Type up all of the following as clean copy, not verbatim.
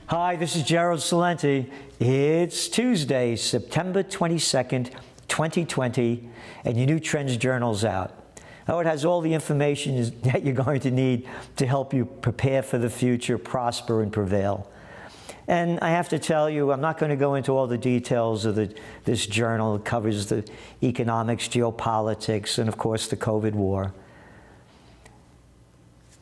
Hi, this is Gerald Celente. It's Tuesday, September 22nd, 2020, and your new Trends Journal's out. Oh, it has all the information that you're going to need to help you prepare for the future, prosper, and prevail. And I have to tell you, I'm not going to go into all the details of this journal. It covers the economics, geopolitics, and of course the COVID war.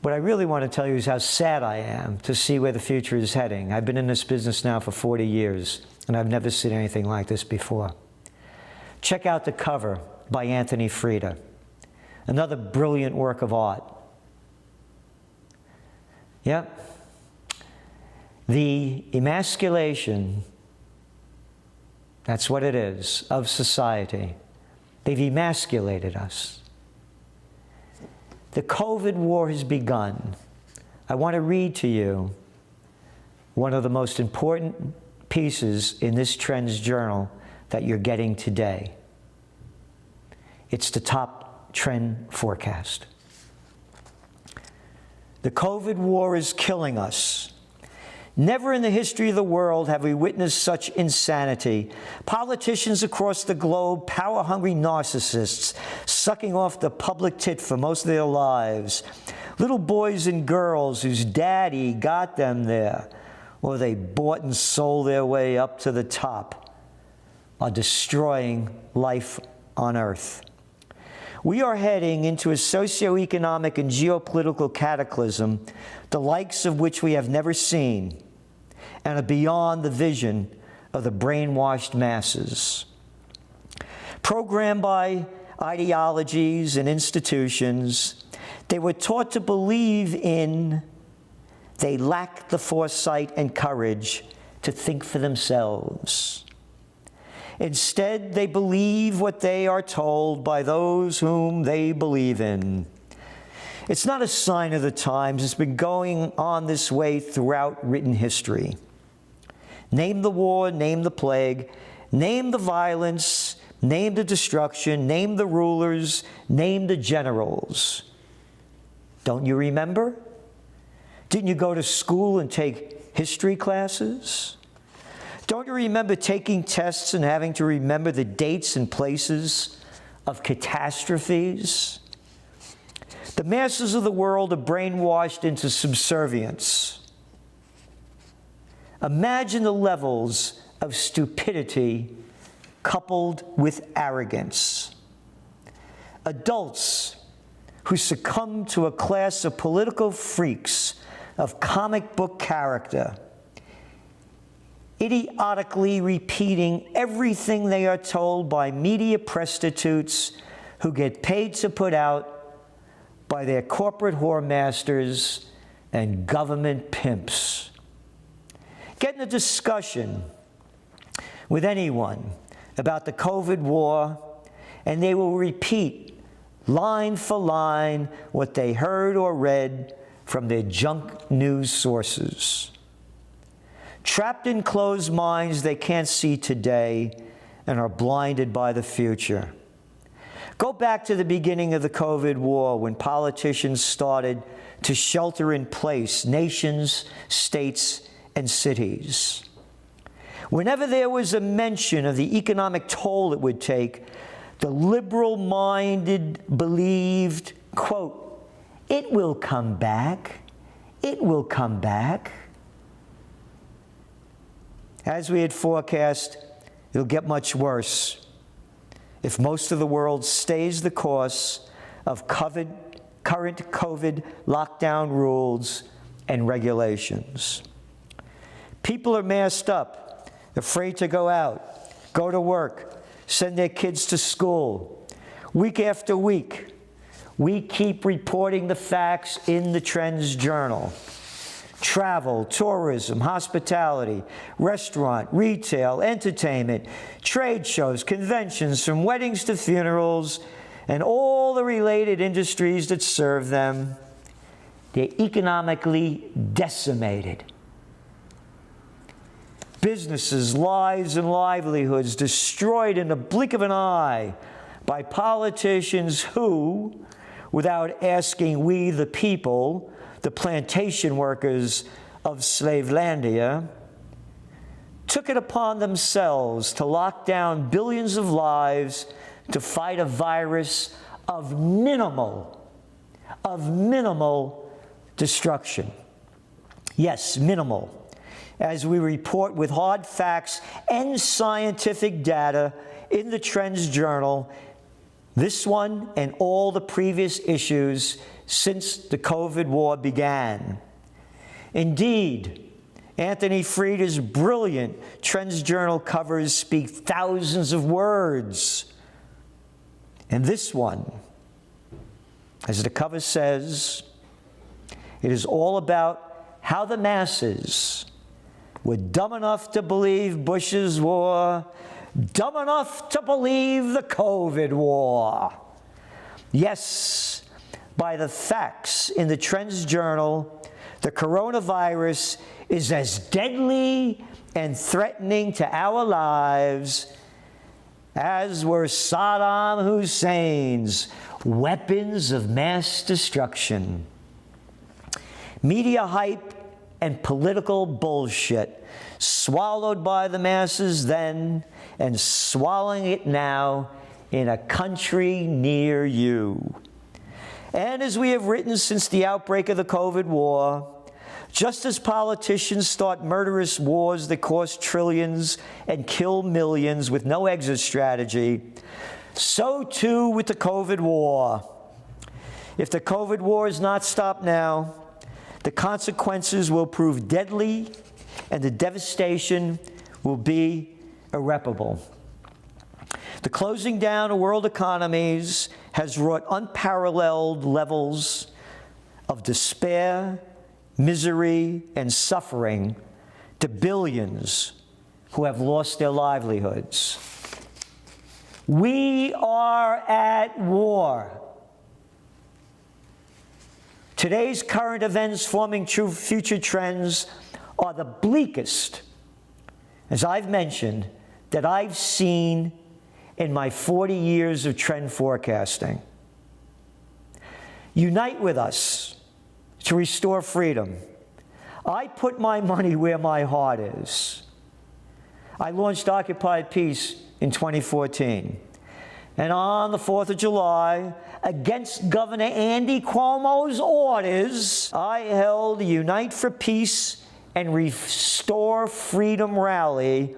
What I really want to tell you is how sad I am to see where the future is heading. I've been in this business now for 40 years, and I've never seen anything like this before. Check out the cover by Anthony Freda, another brilliant work of art. Yep. The emasculation, that's what it is, of society. They've emasculated us. The COVID war has begun. I want to read to you one of the most important pieces in this Trends Journal that you're getting today. It's the top trend forecast. The COVID war is killing us. Never in the history of the world have we witnessed such insanity. Politicians across the globe, power-hungry narcissists, sucking off the public tit for most of their lives. Little boys and girls whose daddy got them there, or they bought and sold their way up to the top, are destroying life on Earth. We are heading into a socioeconomic and geopolitical cataclysm, the likes of which we have never seen, and are beyond the vision of the brainwashed masses. Programmed by ideologies and institutions, they were taught to believe in, they lack the foresight and courage to think for themselves. Instead, they believe what they are told by those whom they believe in. It's not a sign of the times. It's been going on this way throughout written history. Name the war, name the plague, name the violence, name the destruction, name the rulers, name the generals. Don't you remember? Didn't you go to school and take history classes? Don't you remember taking tests and having to remember the dates and places of catastrophes? The masses of the world are brainwashed into subservience. Imagine the levels of stupidity coupled with arrogance. Adults who succumb to a class of political freaks of comic book character, idiotically repeating everything they are told by media prostitutes who get paid to put out by their corporate whore masters and government pimps. Get in a discussion with anyone about the COVID war, and they will repeat line for line what they heard or read from their junk news sources. Trapped in closed minds they can't see today and are blinded by the future. Go back to the beginning of the COVID war when politicians started to shelter in place nations, states, and cities. Whenever there was a mention of the economic toll it would take, the liberal-minded believed, quote, "It will come back. It will come back." As we had forecast, it'll get much worse if most of the world stays the course of current COVID lockdown rules and regulations. People are masked up, afraid to go out, go to work, send their kids to school. Week after week, we keep reporting the facts in the Trends Journal. Travel, tourism, hospitality, restaurant, retail, entertainment, trade shows, conventions, from weddings to funerals, and all the related industries that serve them, they're economically decimated. Businesses, lives, and livelihoods destroyed in the blink of an eye by politicians who, without asking we the people, the plantation workers of Slavelandia, took it upon themselves to lock down billions of lives to fight a virus of minimal destruction. Yes, minimal. As we report with hard facts and scientific data in the Trends Journal, this one and all the previous issues since the COVID war began. Indeed, Anthony Frieda's brilliant Trends Journal covers speak thousands of words. And this one, as the cover says, it is all about how the masses were dumb enough to believe Bush's war, dumb enough to believe the COVID war. Yes, by the facts in the Trends Journal, the coronavirus is as deadly and threatening to our lives as were Saddam Hussein's weapons of mass destruction. Media hype and political bullshit, swallowed by the masses then and swallowing it now in a country near you. And as we have written since the outbreak of the COVID war, just as politicians start murderous wars that cost trillions and kill millions with no exit strategy, so too with the COVID war. If the COVID war is not stopped now, the consequences will prove deadly and the devastation will be irreparable. The closing down of world economies has wrought unparalleled levels of despair, misery, and suffering to billions who have lost their livelihoods. We are at war. Today's current events forming true future trends are the bleakest, as I've mentioned, that I've seen in my 40 years of trend forecasting. Unite with us to restore freedom. I put my money where my heart is. I launched Occupy Peace in 2014. And on the 4th of July, against Governor Andy Cuomo's orders, I held a Unite for Peace and Restore Freedom rally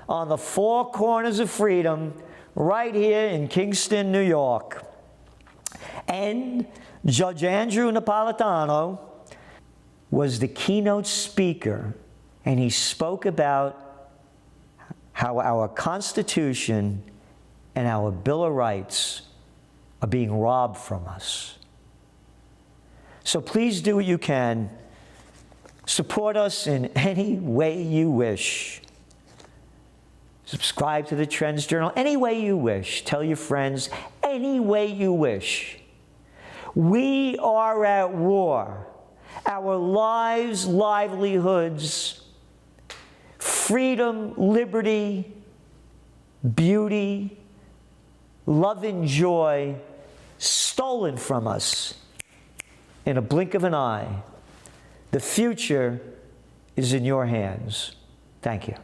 on the four corners of freedom right here in Kingston, New York. And Judge Andrew Napolitano was the keynote speaker, and he spoke about how our Constitution and our Bill of Rights are being robbed from us. So please do what you can. Support us in any way you wish. Subscribe to the Trends Journal any way you wish. Tell your friends any way you wish. We are at war. Our lives, livelihoods, freedom, liberty, beauty, love and joy stolen from us in a blink of an eye. The future is in your hands. Thank you.